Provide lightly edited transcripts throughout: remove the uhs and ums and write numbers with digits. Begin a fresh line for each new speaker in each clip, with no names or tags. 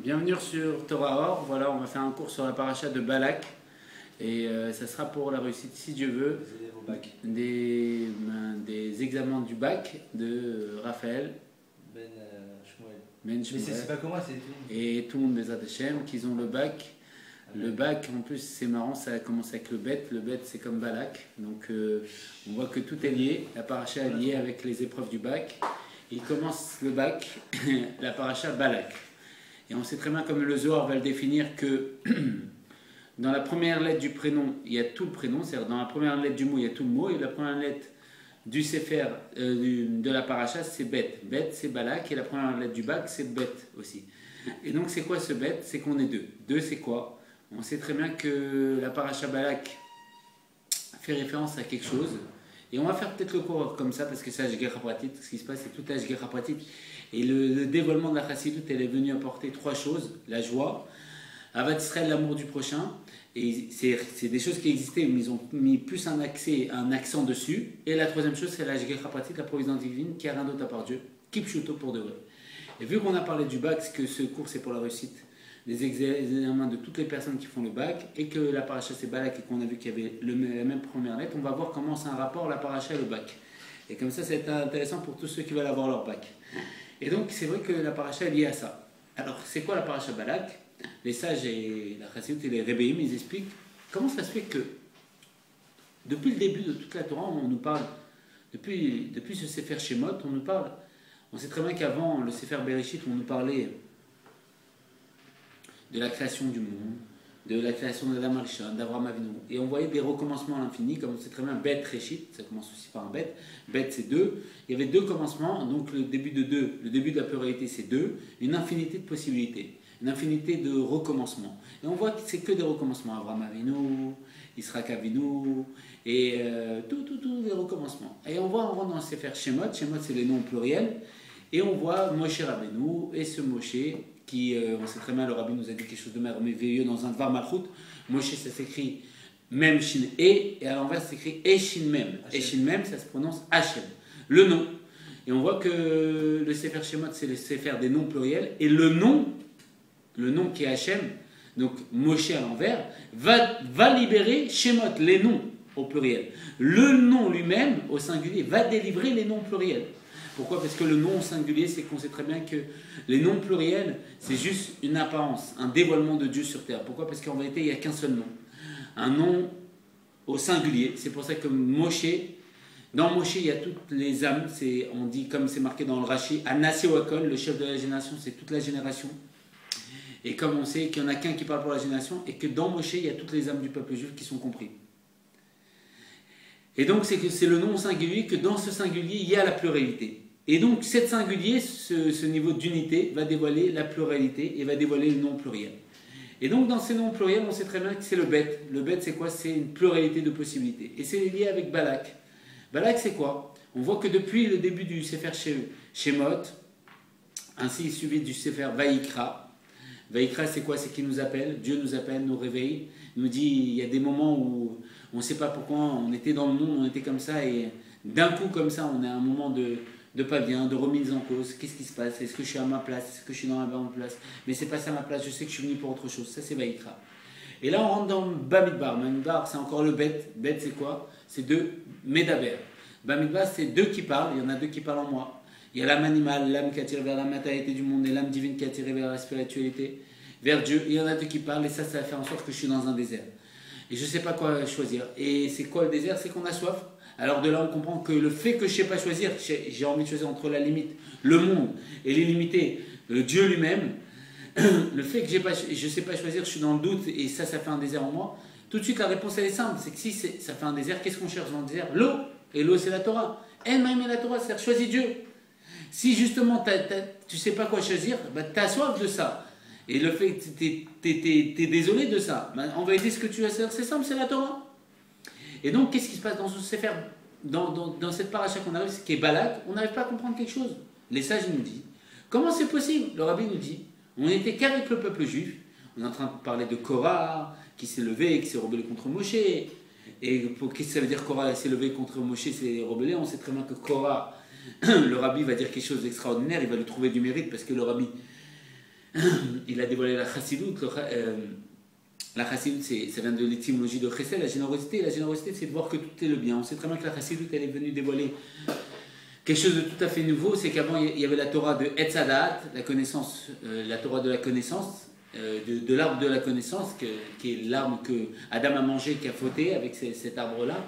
Bienvenue sur Torah Or. Voilà, on va faire un cours sur la paracha de Balak. Et ça sera pour la réussite, si Dieu veut, des examens du bac de Raphaël, Ben Shmuel.
Mais c'est pas comment, c'est tout.
Et tout le monde des Hashem, qu'ils ont le bac. Le bac, en plus, c'est marrant, ça commence avec le bet. Le bet, c'est comme Balak. Donc, on voit que tout est lié. La paracha est liée avec les épreuves du bac. Il commence le bac, la paracha Balak. Et on sait très bien, comme le Zohar va le définir, que dans la première lettre du prénom, il y a tout le prénom. C'est-à-dire, dans la première lettre du mot, il y a tout le mot. Et la première lettre du Sefer, de la paracha, c'est bet. Bet, c'est Balak. Et la première lettre du bac, c'est bet aussi. Et donc, c'est quoi ce bet? C'est qu'on est deux. Deux, c'est quoi? On sait très bien que la paracha Balak fait référence à quelque chose. Et on va faire peut-être le cours comme ça, parce que c'est Hashgacha Pratit. Ce qui se passe, c'est tout Hashgacha Pratit. Et le dévoilement de la Chassidut, elle est venue apporter trois choses. La joie, Avat Israël, l'amour du prochain. Et c'est des choses qui existaient, mais ils ont mis plus un accent dessus. Et la troisième chose, c'est la Hashgacha Pratit, la providence divine, qui a rien d'autre à part Dieu. Kipshuto pour de vrai. Et vu qu'on a parlé du bac, que ce cours, c'est pour la réussite des examens de toutes les personnes qui font le bac, et que la paracha c'est Balak, et qu'on a vu qu'il y avait la même première lettre, on va voir comment c'est un rapport la paracha et le bac. Et comme ça, c'est intéressant pour tous ceux qui veulent avoir leur bac. Et donc, c'est vrai que la paracha est liée à ça. Alors, c'est quoi la paracha Balak? Les sages et la Chassidut et les Rebbeim, ils expliquent comment ça se fait que, depuis le début de toute la Torah, on nous parle, depuis ce Sefer Shemot, on nous parle, on sait très bien qu'avant le Sefer Bereshit, on nous parlait de la création du monde, de la création de l'Adam Arishon, d'Avraham Avinu. Et on voyait des recommencements à l'infini, comme on sait très bien, Bet Réchit, ça commence aussi par un Bet. Bet, c'est deux. Il y avait deux commencements, donc le début de deux, le début de la pluralité, c'est deux. Une infinité de possibilités, une infinité de recommencements. Et on voit que c'est que des recommencements. Avraham Avinu, Yitzhak Avinu, et tout, des recommencements. Et on rentre dans le Sefer Shemot. Shemot, c'est les noms pluriels. Et on voit Moshe Rabbeinu, et ce Moshe, qui, on sait très bien, le Rabbi nous a dit quelque chose de merveilleux dans un Dvar Malchut. Moshe, ça s'écrit Mem Shin et à l'envers, ça s'écrit Eshin Mem. Eshin Mem, ça se prononce Hachem, le nom. Et on voit que le Sefer Shemot, c'est le Sefer des noms pluriels, et le nom qui est Hachem, donc Moshe à l'envers, va libérer Shemot, les noms au pluriel. Le nom lui-même, au singulier, va délivrer les noms pluriels. Pourquoi? Parce que le nom au singulier, c'est qu'on sait très bien que les noms pluriels, c'est juste une apparence, un dévoilement de Dieu sur terre. Pourquoi? Parce qu'en vérité, il n'y a qu'un seul nom. Un nom au singulier. C'est pour ça que Moshe, dans Moshe, il y a toutes les âmes. On dit, comme c'est marqué dans le Rashi, Anasé Wakol, le chef de la génération, c'est toute la génération. Et comme on sait qu'il n'y en a qu'un qui parle pour la génération, et que dans Moshe, il y a toutes les âmes du peuple juif qui sont comprises. Et donc, c'est le nom singulier, que dans ce singulier, il y a la pluralité. Et donc, cet singulier, ce niveau d'unité, va dévoiler la pluralité et va dévoiler le nom pluriel. Et donc, dans ces noms pluriels, on sait très bien que c'est le bet. Le bet, c'est quoi? C'est une pluralité de possibilités. Et c'est lié avec Balak. Balak, c'est quoi? On voit que depuis le début du Sefer Shemot, ainsi suivi du Sefer Vaïkra. Vaïkra, c'est quoi? C'est qu'il nous appelle. Dieu nous appelle, nous réveille. Il nous dit, il y a des moments où on ne sait pas pourquoi, on était dans le monde, on était comme ça, et d'un coup, comme ça, on a un moment de pas bien, de remise en cause. Qu'est-ce qui se passe? Est-ce que je suis à ma place? Est-ce que je suis dans la bonne place? Mais c'est pas ça ma place, je sais que je suis venu pour autre chose. Ça, c'est Vaïkra. Et là, on rentre dans Bamidbar. Bamidbar, c'est encore le bet. Bet, c'est quoi? C'est deux Medaber. Bamidbar, c'est deux qui parlent. Il y en a deux qui parlent en moi. Il y a l'âme animale, l'âme qui attire vers la matérialité du monde, et l'âme divine qui attire vers la spiritualité, vers Dieu. Il y en a deux qui parlent, et ça va faire en sorte que je suis dans un désert. Et je ne sais pas quoi choisir. Et c'est quoi le désert? C'est qu'on a soif. Alors de là, on comprend que le fait que je ne sais pas choisir, j'ai envie de choisir entre la limite, le monde, et l'illimité, le Dieu lui-même. Le fait que je ne sais pas choisir, je suis dans le doute, et ça fait un désert en moi. Tout de suite, la réponse, elle est simple. C'est que si ça fait un désert, qu'est-ce qu'on cherche dans le désert? L'eau. Et l'eau, c'est la Torah. Elle-même est la Torah, c'est-à-dire choisis Dieu. Si justement, tu ne sais pas quoi choisir, tu as soif de ça. Et le fait que tu es désolé de ça, en vérité, ce que tu vas faire, c'est simple, c'est la Torah. Et donc, qu'est-ce qui se passe dans ce Sefer, dans cette paracha qu'on arrive, qui est Balak? On n'arrive pas à comprendre quelque chose. Les sages nous disent, comment c'est possible? Le rabbi nous dit, on n'était qu'avec le peuple juif, on est en train de parler de Korah, qui s'est levé, qui s'est rebellé contre Moshe. Et qu'est-ce que ça veut dire Korah s'est levé contre Moshe, s'est rebellé? On sait très bien que Korah, le rabbi va dire quelque chose d'extraordinaire, il va lui trouver du mérite, parce que le rabbi il a dévoilé la chassidoute. La chassidoute, ça vient de l'étymologie de chesed, la générosité. Et la générosité, c'est de voir que tout est le bien. On sait très bien que la chassidoute, elle est venue dévoiler quelque chose de tout à fait nouveau. C'est qu'avant, il y avait la Torah de Etz Hadat, la connaissance, la Torah de la connaissance, de l'arbre de la connaissance, qui est l'arbre que Adam a mangé, qui a fauté avec cet arbre-là.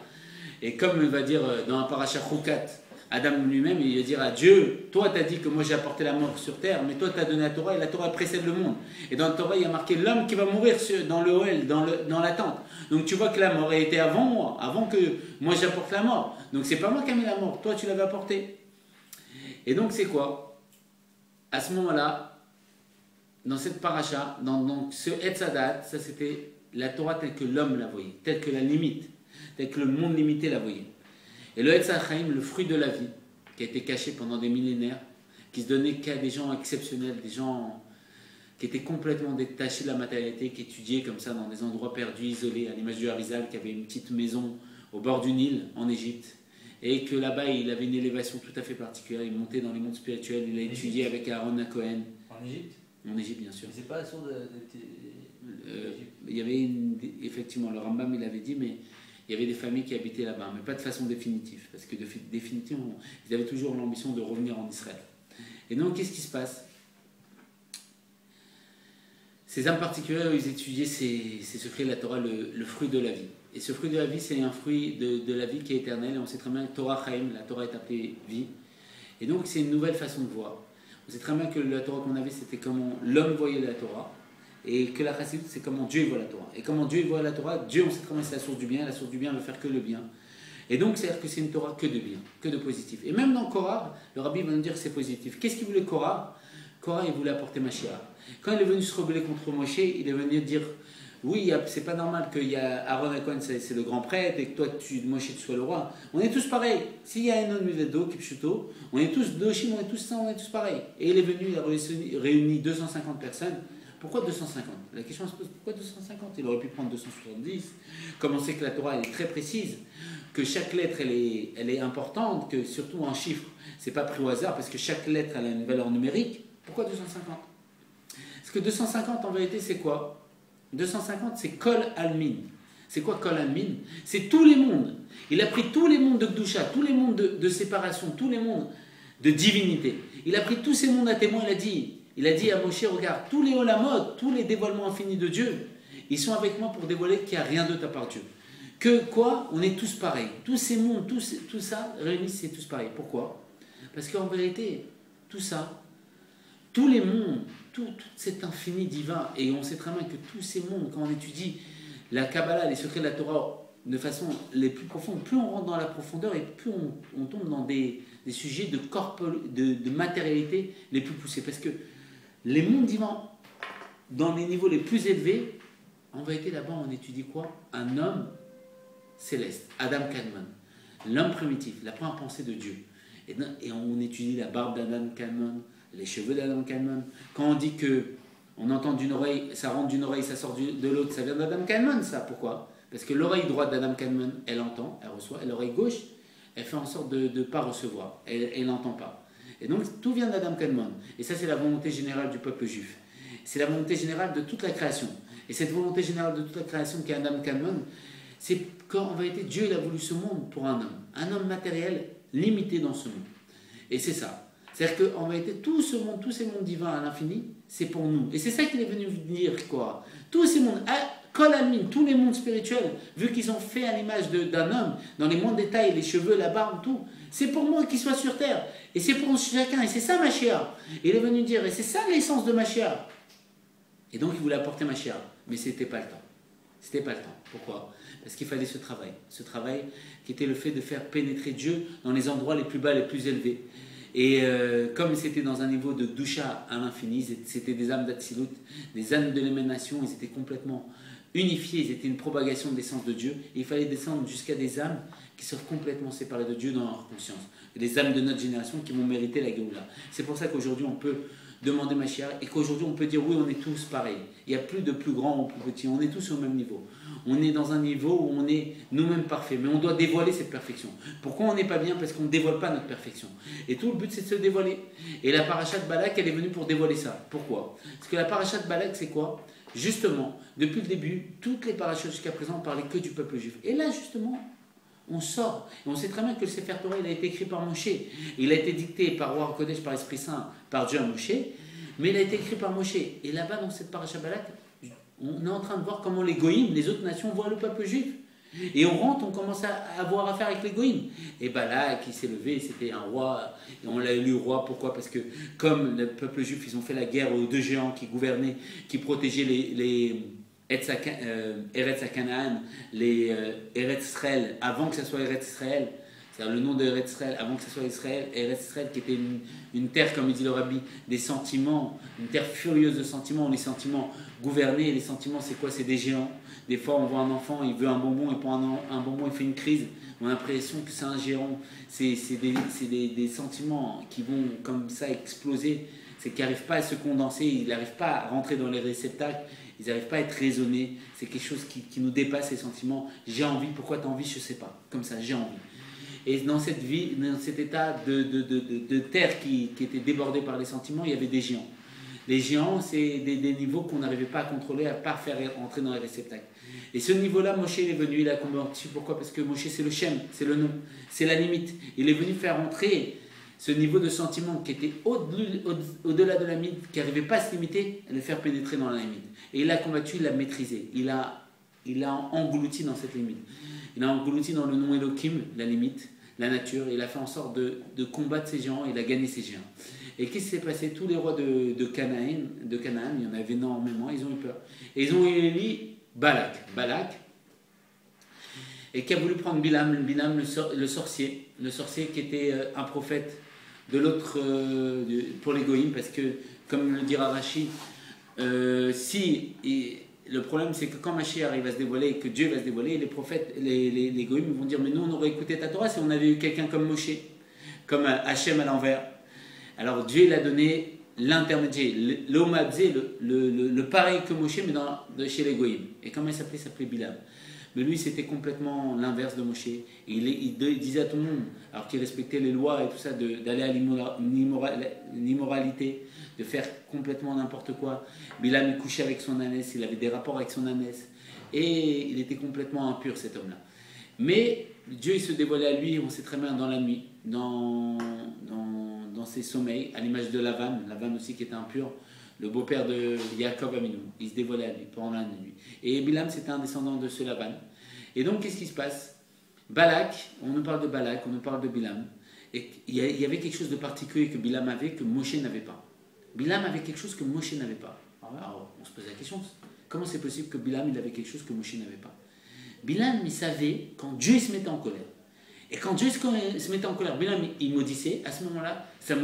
Et comme il va dire dans un parasha Chukat, Adam lui-même, il va dire à Dieu, toi tu as dit que moi j'ai apporté la mort sur terre, mais toi tu as donné la Torah et la Torah précède le monde. Et dans la Torah il y a marqué l'homme qui va mourir dans le Ohel, dans la tente. Donc tu vois que la mort a été avant moi, avant que moi j'apporte la mort. Donc c'est pas moi qui ai mis la mort, toi tu l'avais apportée. Et donc c'est quoi? À ce moment-là, dans cette paracha, dans ce Etz Hadat, ça c'était la Torah telle que l'homme la voyait, telle que la limite, telle que le monde limité la voyait. Et le Etz HaChaim, le fruit de la vie, qui a été caché pendant des millénaires, qui se donnait qu'à des gens exceptionnels, des gens qui étaient complètement détachés de la matérialité, qui étudiaient comme ça dans des endroits perdus, isolés, à l'image du Harizal, qui avait une petite maison au bord du Nil, en Égypte, et que là-bas, il avait une élévation tout à fait particulière, il montait dans les mondes spirituels, il a étudié avec Aaron à Cohen.
En Égypte?
En Égypte, bien sûr.
Mais c'est pas la source de
il y avait effectivement, le Rambam, il avait dit, mais il y avait des familles qui habitaient là-bas, mais pas de façon définitive, parce que définitivement, ils avaient toujours l'ambition de revenir en Israël. Et donc, qu'est-ce qui se passe? Ces âmes particulières, ils étudiaient ces secrets de la Torah, le fruit de la vie. Et ce fruit de la vie, c'est un fruit de la vie qui est éternelle, et on sait très bien que Torah Chaim, la Torah est appelée vie. Et donc, c'est une nouvelle façon de voir. On sait très bien que la Torah qu'on avait, c'était comment l'homme voyait la Torah. Et que la chassidoute, c'est comment Dieu voit la Torah. Et comment Dieu voit la Torah, Dieu, on sait comment c'est la source du bien ne veut faire que le bien. Et donc, c'est-à-dire que c'est une Torah que de bien, que de positif. Et même dans Korah, le rabbi va nous dire que c'est positif. Qu'est-ce qu'il voulait Korah? Korah, il voulait apporter Mashiach. Quand il est venu se rebeller contre Moshe, il est venu dire, oui, c'est pas normal qu'il y a Aaron à Cohen, c'est le grand prêtre, et que toi, Moshe, tu sois le roi. On est tous pareils. S'il y a un homme Mivedo, Kipchuto, on est tous Doshim, on est tous ça, on est tous pareils. Et il est venu, il a réuni 250 personnes. Pourquoi 250? La question se pose, pourquoi 250? Il aurait pu prendre 270. Comme on sait que la Torah est très précise, que chaque lettre elle est importante, que surtout en chiffres, c'est pas pris au hasard, parce que chaque lettre elle a une valeur numérique. Pourquoi 250? Parce que 250 en vérité c'est quoi? 250 c'est Kol Almin. C'est quoi Kol Almin? C'est tous les mondes. Il a pris tous les mondes de Gdusha, tous les mondes de séparation, tous les mondes de divinité. Il a pris tous ces mondes à témoin, il a dit à Moshe, regarde, tous les olamot, tous les dévoilements infinis de Dieu, ils sont avec moi pour dévoiler qu'il n'y a rien d'autre à part Dieu. Que quoi? On est tous pareils. Tous ces mondes, tout ça, réunis, c'est tous pareil. Pourquoi? Parce qu'en vérité, tout ça, tous les mondes, tout cet infini divin, et on sait très bien que tous ces mondes, quand on étudie la Kabbalah, les secrets de la Torah, de façon les plus profonde, plus on rentre dans la profondeur et plus on tombe dans des sujets de matérialité les plus poussés. Parce que les mondes divins, dans les niveaux les plus élevés, en vérité là-bas on étudie quoi? Un homme céleste, Adam Kadmon, l'homme primitif, la première pensée de Dieu. Et on étudie la barbe d'Adam Kadmon, les cheveux d'Adam Kadmon. Quand on dit que on entend d'une oreille, ça rentre d'une oreille, ça sort de l'autre, ça vient d'Adam Kadmon, ça. Pourquoi? Parce que l'oreille droite d'Adam Kadmon, elle entend, elle reçoit, et l'oreille gauche, elle fait en sorte de ne pas recevoir, elle n'entend pas. Et donc tout vient d'Adam Kadmon. Et ça c'est la volonté générale du peuple juif. C'est la volonté générale de toute la création. Et cette volonté générale de toute la création qui est Adam Kadmon, c'est qu'en vérité Dieu il a voulu ce monde pour un homme matériel limité dans ce monde. Et c'est ça. C'est-à-dire qu'en vérité tout ce monde, tous ces mondes divins à l'infini, c'est pour nous. Et c'est ça qu'il est venu dire quoi. Tous ces mondes, Kol Almin, tous les mondes spirituels, vu qu'ils ont fait à l'image d'un homme, dans les mondes détails, les cheveux, la barbe, tout, c'est pour moi qu'il soit sur terre. Et c'est pour chacun. Et c'est ça Mashiach. Il est venu dire, et c'est ça l'essence de Mashiach. Et donc il voulait apporter Mashiach. Mais c'était pas le temps. C'était pas le temps. Pourquoi? Parce qu'il fallait ce travail qui était le fait de faire pénétrer Dieu dans les endroits les plus bas, les plus élevés. Et comme c'était dans un niveau de Dusha à l'infini, c'était des âmes d'Atsilut, des âmes de l'émanation, ils étaient complètement unifiés, ils étaient une propagation de l'essence de Dieu. Et il fallait descendre jusqu'à des âmes qui sont complètement séparées de Dieu dans leur conscience. Et des âmes de notre génération qui vont mériter la Géoula. C'est pour ça qu'aujourd'hui on peut demander Mashiach, et qu'aujourd'hui on peut dire oui, on est tous pareils. Il n'y a plus de plus grands ou plus petits, on est tous au même niveau. On est dans un niveau où on est nous-mêmes parfaits, mais on doit dévoiler cette perfection. Pourquoi on n'est pas bien? Parce qu'on ne dévoile pas notre perfection. Et tout le but, c'est de se dévoiler. Et la paracha de Balak, elle est venue pour dévoiler ça. Pourquoi? Parce que la paracha de Balak, c'est quoi? Justement, depuis le début, toutes les parachas jusqu'à présent ne parlaient que du peuple juif. Et là, justement, on sort. Et on sait très bien que le Sefer Torah, il a été écrit par Moshe. Il a été dicté par Roi Kodesh, par l'Esprit Saint, par Dieu à Moshe. Mais il a été écrit par Moshe. Et là-bas, dans cette paracha Balak, on est en train de voir comment les goïms, les autres nations, voient le peuple juif. Et on rentre, on commence à avoir affaire avec les goïms. Et Balak, il s'est levé, c'était un roi. Et on l'a élu roi, pourquoi? Parce que comme le peuple juif, ils ont fait la guerre aux deux géants qui gouvernaient, qui protégeaient les Eretz Canaan, les Eretz Israël, avant que ce soit Eretz Israël. C'est-à-dire le nom de Eretz Israël, avant que ce soit Israël, Eretz Israël qui était une terre, comme dit le Rabbi, des sentiments, une terre furieuse de sentiments, où les sentiments gouvernaient. Et les sentiments, c'est quoi? C'est des géants. Des fois, on voit un enfant, il veut un bonbon, et pour un bonbon, il fait une crise. On a l'impression que c'est un géant. C'est des sentiments qui vont comme ça exploser. C'est qu'ils n'arrivent pas à se condenser, ils n'arrivent pas à rentrer dans les réceptacles, ils n'arrivent pas à être raisonnés. C'est quelque chose qui nous dépasse, ces sentiments. J'ai envie, pourquoi tu as envie? Je ne sais pas. Comme ça, j'ai envie. Et dans cette vie, dans cet état de terre qui était débordé par les sentiments, il y avait des géants. Les géants, c'est des niveaux qu'on n'arrivait pas à contrôler, à part faire entrer dans les réceptacles. Et ce niveau-là, Moshe est venu, il a combattu. Pourquoi? Parce que Moshe, c'est le Shem, c'est le nom, c'est la limite. Il est venu faire entrer ce niveau de sentiment qui était au-delà de la limite, qui n'arrivait pas à se limiter, à le faire pénétrer dans la limite. Et il a combattu, il l'a maîtrisé, il a englouti dans cette limite. Il a englouti dans le nom Elohim, la limite, la nature. Il a fait en sorte de combattre ces géants, il a gagné ces géants. Et qu'est-ce qui s'est passé? Tous les rois de Canaan, il y en avait énormément, ils ont eu peur. Et ils ont élu Balak, et qui a voulu prendre Bilam le sorcier qui était un prophète de l'autre, pour les goïms, parce que, comme le dira Rashi, le problème, c'est que quand Mashiach arrive à se dévoiler, que Dieu va se dévoiler, les prophètes, les goïms vont dire, mais nous, on aurait écouté ta Torah si on avait eu quelqu'un comme Moshe, comme Hachem à l'envers. Alors Dieu, il a donné l'intermédiaire, l'Omadze, le pareil que Moshe, mais chez les goïms. Et comment il s'appelait? Il s'appelait Bilam. Mais lui, c'était complètement l'inverse de Moshe. Il disait à tout le monde, alors qu'il respectait les lois et tout ça, d'aller à l'immoralité, de faire complètement n'importe quoi. Bilam, il couchait avec son ânesse, il avait des rapports avec son ânesse. Et il était complètement impur, cet homme-là. Mais Dieu, il se dévoilait à lui, on sait très bien, dans la nuit, dans ses sommeils, à l'image de Lavan aussi qui était impur, le beau-père de Yaakov Aminu. Il se dévoilait à lui pendant la nuit. Et Bilam, c'était un descendant de ce Lavan. Et donc, qu'est-ce qui se passe? Balak, on nous parle de Balak, on nous parle de Bilam. Et il y avait quelque chose de particulier que Bilam avait, que Moshe n'avait pas. Bilam avait quelque chose que Moshe n'avait pas. Alors, on se pose la question, comment c'est possible que Bilam, il avait quelque chose que Moshe n'avait pas? Bilam, il savait quand Dieu se mettait en colère. Et quand Dieu se mettait en colère, Bilam, il maudissait. À ce moment-là, sa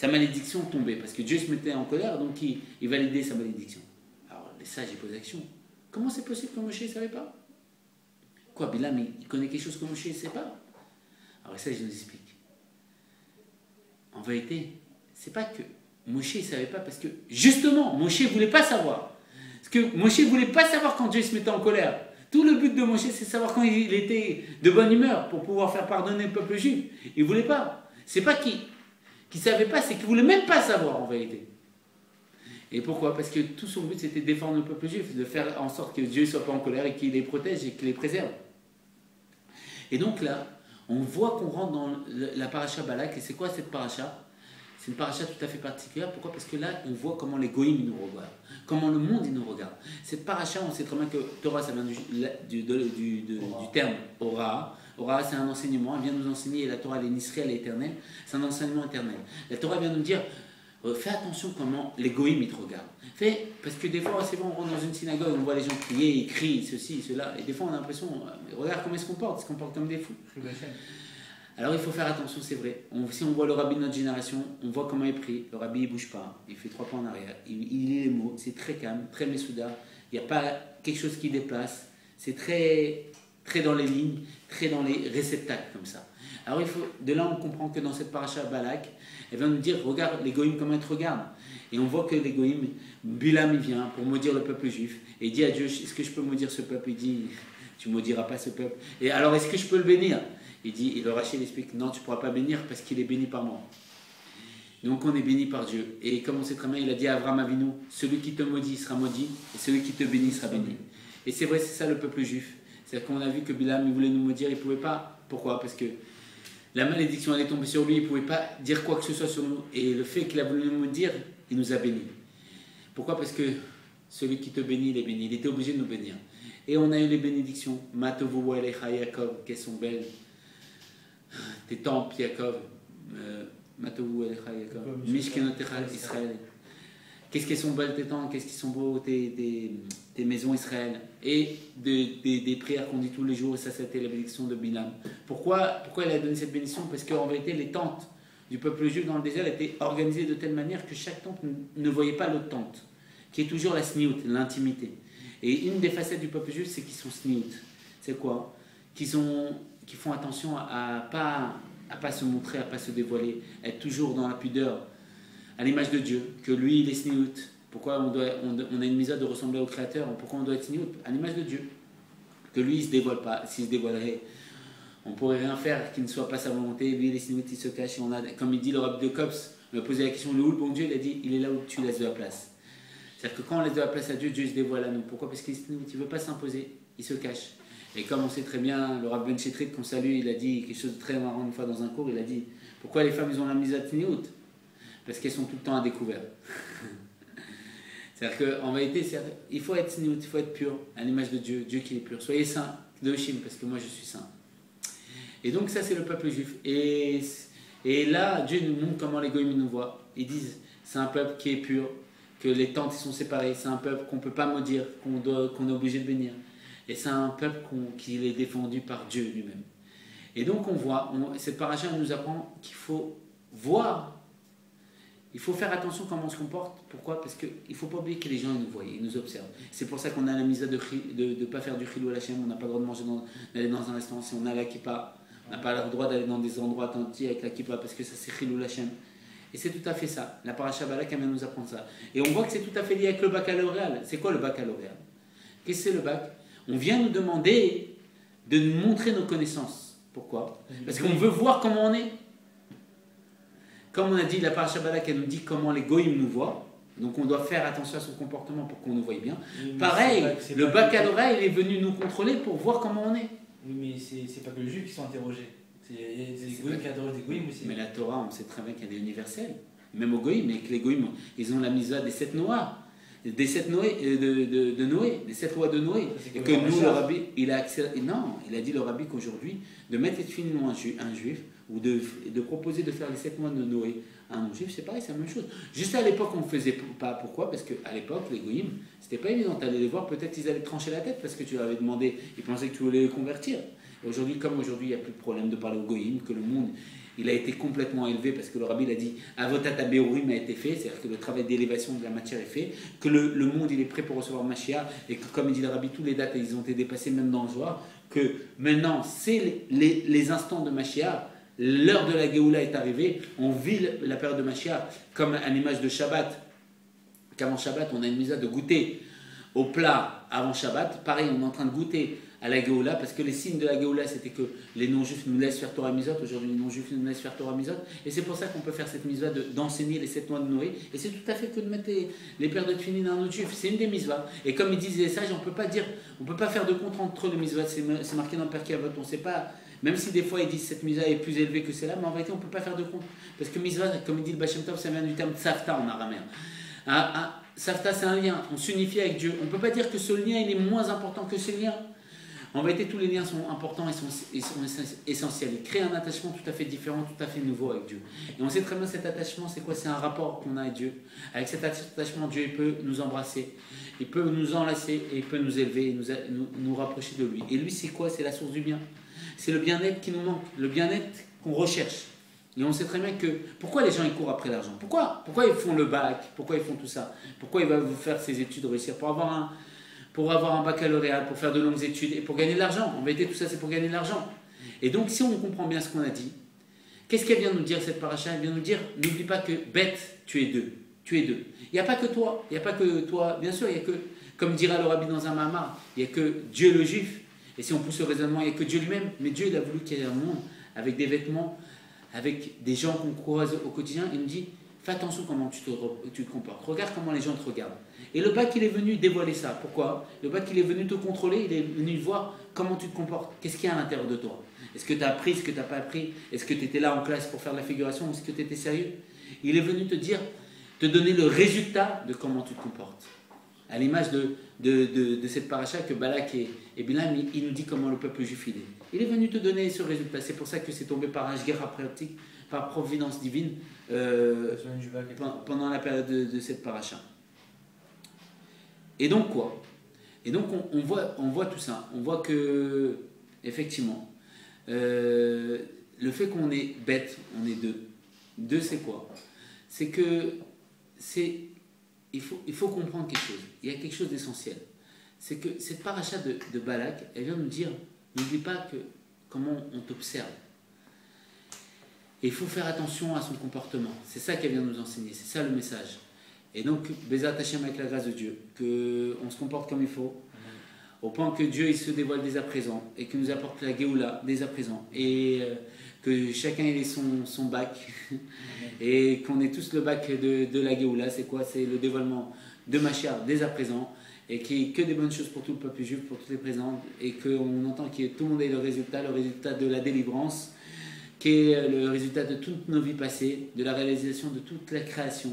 malédiction tombait. Parce que Dieu se mettait en colère, donc il validait sa malédiction. Alors, les sages, ils posent la question. Comment c'est possible que Moshe ne savait pas? Quoi, Bilam, il connaît quelque chose que Moshe ne sait pas? Alors, les sages nous expliquent. En vérité, c'est pas que Moshe ne savait pas, parce que justement, Moshe ne voulait pas savoir. Parce que Moshe ne voulait pas savoir quand Dieu se mettait en colère. Tout le but de Moshe, c'est de savoir quand il était de bonne humeur pour pouvoir faire pardonner le peuple juif. Il ne voulait pas. C'est pas qu'il ne savait pas, c'est qu'il ne voulait même pas savoir en vérité. Et pourquoi? Parce que tout son but, c'était de défendre le peuple juif, de faire en sorte que Dieu ne soit pas en colère et qu'il les protège et qu'il les préserve. Et donc là, on voit qu'on rentre dans la paracha Balak. Et c'est quoi cette paracha? C'est une paracha tout à fait particulière. Pourquoi? Parce que là, on voit comment les goïms nous regardent, comment le monde nous regarde. Cette paracha, on sait très bien que Torah, ça vient du terme Ora. Ora, c'est un enseignement. Elle vient nous enseigner, et la Torah, elle est nisrée, elle est éternelle. C'est un enseignement éternel. La Torah vient nous dire, fais attention comment les goïms ils te regardent. Parce que des fois, c'est bon, on rentre dans une synagogue, on voit les gens crier, ils crient, ceci, cela. Et des fois, on a l'impression, regarde comment ils se comportent comme des fous. Alors il faut faire attention, c'est vrai. Si on voit le rabbi de notre génération, on voit comment il prie. Le rabbi, il ne bouge pas, il fait 3 pas en arrière. Il lit les mots, c'est très calme, très mesouda. Il n'y a pas quelque chose qui déplace. C'est très, très dans les lignes, très dans les réceptacles comme ça. Alors de là on comprend que dans cette paracha Balak, elle va nous dire, regarde les goïms comment ils te regardent. Et on voit que les goïms, Bilam il vient pour maudire le peuple juif. Et il dit à Dieu, est-ce que je peux maudire ce peuple? Il dit, tu maudiras pas ce peuple. Et alors est-ce que je peux le bénir? Il dit, et le Rachid explique, non tu ne pourras pas bénir parce qu'il est béni par moi. Donc on est béni par Dieu. Et comme on sait très bien, il a dit à Abraham Avinu, celui qui te maudit sera maudit, et celui qui te bénit sera béni. Et c'est vrai, c'est ça le peuple juif. C'est-à-dire qu'on a vu que Bilam, il voulait nous maudire, il ne pouvait pas. Pourquoi? Parce que la malédiction allait tomber sur lui, il ne pouvait pas dire quoi que ce soit sur nous. Et le fait qu'il a voulu nous maudire, il nous a bénis. Pourquoi? Parce que celui qui te bénit, il est béni. Il était obligé de nous bénir. Et on a eu les bénédictions. Matovu Walecha Yaakov, qu'elles sont belles. Tes temples, Yaakov. Matovu Walecha Yaakov. Mishkenotecha Israël. Qu'est-ce qu'elles sont belles tes temples, qu'est-ce qu'ils sont beaux tes maisons Israël. Et des prières qu'on dit tous les jours, et ça c'était la bénédiction de Bilam. Pourquoi il a donné cette bénédiction? Parce qu'en vérité, les tentes du peuple juif dans le désert étaient organisées de telle manière que chaque tente ne voyait pas l'autre tente, qui est toujours la sniout, l'intimité. Et une des facettes du peuple juif, c'est qu'ils sont sniout. C'est quoi? Qu'ils font attention à pas se montrer, à pas se dévoiler, être toujours dans la pudeur, à l'image de Dieu, que lui il est sniout. Pourquoi on a une misère de ressembler au Créateur? Pourquoi on doit être sniout? À l'image de Dieu. Que lui il ne se dévoile pas. S'il se dévoilerait, on ne pourrait rien faire qui ne soit pas sa volonté. Lui il est sniout, il se cache. Comme il dit le Rabbi de Kops, on lui a posé la question, le où le bon Dieu? Il a dit, il est là où tu laisses de la place. C'est-à-dire que quand on laisse de la place à Dieu, Dieu se dévoile à nous. Pourquoi? Parce qu'il est sniout, il ne veut pas s'imposer, il se cache. Et comme on sait très bien, le Rabbi Ben Chetrit qu'on salue, il a dit quelque chose de très marrant une fois dans un cours, il a dit, pourquoi les femmes ils ont la misère de sniout? Parce qu'elles sont tout le temps à découvert. C'est-à-dire qu'en vérité, il faut être sniout, il faut être pur, à l'image de Dieu, Dieu qui est pur. Soyez saints, Kedoshim, parce que moi je suis saint. Et donc ça c'est le peuple juif. Et là, Dieu nous montre comment les goïms nous voient. Ils disent, c'est un peuple qui est pur, que les tentes sont séparées, c'est un peuple qu'on ne peut pas maudire, qu'on est obligé de bénir. Et c'est un peuple qui est défendu par Dieu lui-même. Et donc on voit, cette paracha nous apprend qu'il faut voir. Il faut faire attention comment on se comporte. Pourquoi? Parce qu'il ne faut pas oublier que les gens ils nous voient, ils nous observent. C'est pour ça qu'on a la mise de ne pas faire du chilou à la chaîne. On n'a pas le droit de manger d'aller dans un restaurant. Si on a la kippa, on n'a pas le droit d'aller dans des endroits attentifs avec la kippa parce que ça c'est chilou la chaîne. Et c'est tout à fait ça. La paracha Balak vient nous apprendre ça. Et on voit que c'est tout à fait lié avec le baccalauréat. C'est quoi le baccalauréat? Qu'est-ce que c'est le bac? On vient nous demander de nous montrer nos connaissances. Pourquoi? Parce qu'on veut voir comment on est. Comme on a dit, la paracha Balak, elle nous dit comment les goïms nous voient. Donc on doit faire attention à son comportement pour qu'on nous voie bien. Pareil, le baccalauréat, il est venu nous contrôler pour voir comment on est.
Oui, mais c'est pas que les juifs qui sont interrogés. Il y a des goïms qui interrogent des goïms aussi.
Mais la Torah, on sait très bien qu'il y a des universels. Même aux goïms, mais que les goïms, ils ont la misa des 7 Noah. Des 7 Noé, de Noé, des 7 lois de Noé. Et que nous, le rabbi, il a dit le rabbi qu'aujourd'hui, de mettre les filles un juif, ou de proposer de faire les 7 mois de Noé à un non-juif, c'est pareil, c'est la même chose. Juste à l'époque, on ne faisait pas. Pourquoi? Parce qu'à l'époque, les goïms, c'était pas évident. Tu allais les voir, peut-être ils allaient te trancher la tête parce que tu leur avais demandé, ils pensaient que tu voulais les convertir. Et aujourd'hui, comme aujourd'hui, il n'y a plus de problème de parler aux goïms, que le monde, il a été complètement élevé parce que le rabbi il a dit Avotat Abéorim a été fait, c'est-à-dire que le travail d'élévation de la matière est fait, que le monde il est prêt pour recevoir Mashiach, et que comme il dit le rabbi, tous les dates ils ont été dépassés même dans le Zohar, que maintenant c'est les instants de Mashiach. L'heure de la Géoula est arrivée, on vit la période de Mashiach comme à l'image de Shabbat, qu'avant Shabbat on a une mise de goûter au plat avant Shabbat, pareil on est en train de goûter à la Géoula, parce que les signes de la Géoula c'était que les non-juifs nous laissent faire Torah Mizot, aujourd'hui les non-juifs nous laissent faire Torah Mizot, et c'est pour ça qu'on peut faire cette mitzvah d'enseigner les 7 mois de Noé, et c'est tout à fait que de mettre les pères de Tfilin dans un autre juif, c'est une des mitzvahs, et comme ils disent les sages, on peut pas faire de contre entre les mitzvahs, c'est marqué dans le Perkei Avot, on sait pas. Même si des fois ils disent cette mitzvah est plus élevée que celle-là, mais en vérité on ne peut pas faire de compte. Parce que mitzvah, comme il dit le Baal Shem Tov, ça vient du terme tzavta en araméen. Tzavta c'est un lien, on s'unifie avec Dieu. On ne peut pas dire que ce lien il est moins important que ce lien. En vérité tous les liens sont importants et sont essentiels. Ils créent un attachement tout à fait différent, tout à fait nouveau avec Dieu. Et on sait très bien cet attachement c'est quoi? C'est un rapport qu'on a avec Dieu. Avec cet attachement Dieu il peut nous embrasser, il peut nous enlacer et il peut nous élever et nous rapprocher de lui. Et lui c'est quoi? C'est la source du bien. C'est le bien-être qui nous manque, le bien-être qu'on recherche. Et on sait très bien que... Pourquoi les gens ils courent après l'argent? Pourquoi ils font le bac? Pourquoi ils font tout ça? Pourquoi ils veulent faire ces études, réussir? Pour avoir un baccalauréat, pour faire de longues études et pour gagner de l'argent. En vérité, tout ça, c'est pour gagner de l'argent. Et donc, si on comprend bien ce qu'on a dit, Qu'est-ce qu'elle vient nous dire cette paracha? Elle vient nous dire, n'oublie pas que bête, tu es deux. Tu es deux. Il n'y a pas que toi. Il n'y a pas que toi. Bien sûr, il n'y a que, comme dira le rabbi dans un mamar, il n'y a que Dieu le juif. Et si on pousse le raisonnement, il n'y a que Dieu lui-même. Mais Dieu, il a voulu qu'il y ait un monde avec des vêtements, avec des gens qu'on croise au quotidien. Il nous dit, fais attention comment tu te comportes. Regarde comment les gens te regardent. Et le bac, il est venu dévoiler ça. Pourquoi? Le bac, il est venu te contrôler. Il est venu voir comment tu te comportes. Qu'est-ce qu'il y a à l'intérieur de toi? Est-ce que tu as appris, est-ce que tu n'as pas appris? Est-ce que tu étais là en classe pour faire de la figuration? Est-ce que tu étais sérieux? Il est venu te dire, te donner le résultat de comment tu te comportes. À l'image de cette paracha que Balak et Bilam, il nous dit comment le peuple juif il est. Il est venu te donner ce résultat. C'est pour ça que c'est tombé par Ashgera pratique, par providence divine, pendant la période de cette paracha. Et donc quoi? Et donc on voit tout ça. On voit que, effectivement, le fait qu'on est bête, on est deux. Deux, c'est quoi? C'est que il faut comprendre quelque chose. Il y a quelque chose d'essentiel. C'est que cette paracha de Balak, elle vient nous dire, n'oublie pas comment on t'observe. Et il faut faire attention à son comportement. C'est ça qu'elle vient nous enseigner. C'est ça le message. Et donc, Bezat Hashem, avec la grâce de Dieu, qu'on se comporte comme il faut, au point que Dieu il se dévoile dès à présent et qu'il nous apporte la Géoula dès à présent. Et que chacun ait son bac et qu'on ait tous le bac de la Géoula. C'est quoi? C'est le dévoilement de Mashiach dès à présent et qu'il n'y ait que des bonnes choses pour tout le peuple juif, pour tous les présents, et qu'on entend que tout le monde ait le résultat de la délivrance, qui est le résultat de toutes nos vies passées, de la réalisation de toute la création,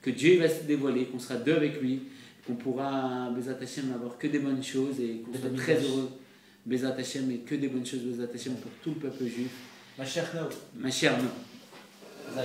que Dieu va se dévoiler, qu'on sera deux avec lui, qu'on pourra, Bezat Hashem, avoir que des bonnes choses et qu'on soit très heureux, Bezat Hashem, et que des bonnes choses, Bezat Hashem, pour tout le peuple juif.
Ma chère No.
Ma chère No.